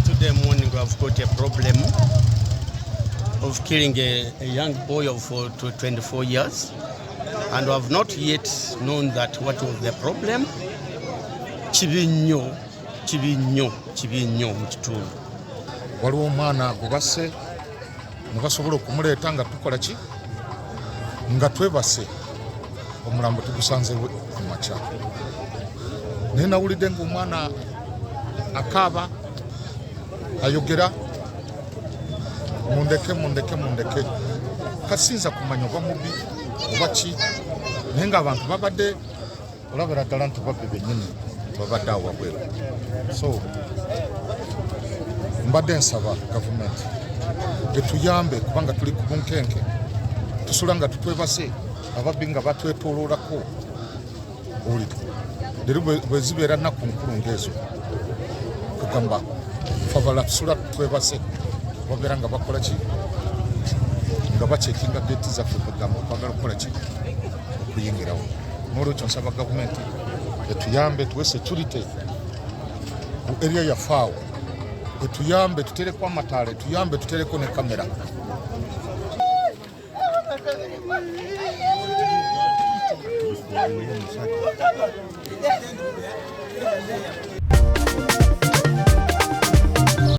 Today morning we have got a problem of killing a young boy of 24 years, and we have not yet known that what was the problem. Kibi nnyo mu kitundu. Waliwo omwana agubase ne basobola okumuleeta nga tukola ki nga twebase omulambo tugusanze kumakya. Naye nawulidde ng'omwana akaaba ayogera mundeke kasinza kumanya oba mubi oba ki, naye ng'abantu babadde olabira ddala nti babbe bennyini babadde awo wabweru. So mbadde nsaba gavumenti etuyambe kubanga tuli ku bunkenke, tusula nga tutwebase, ababbi nga batwetooloolako. Owulira leero bwe zibeera nnaku nkulu ng'ezo kugamba fabala tusula twebase, babeera nga bakola ki nga bacekinga geeti zaffe kugamba okwagala okukola ki okuyingirawo. N'olwekyo nsaba gavumenti etuyambe tuwe security ku area yaffe awo, etuyambe tutereko amataala, etuyambe tutereko ne kamera.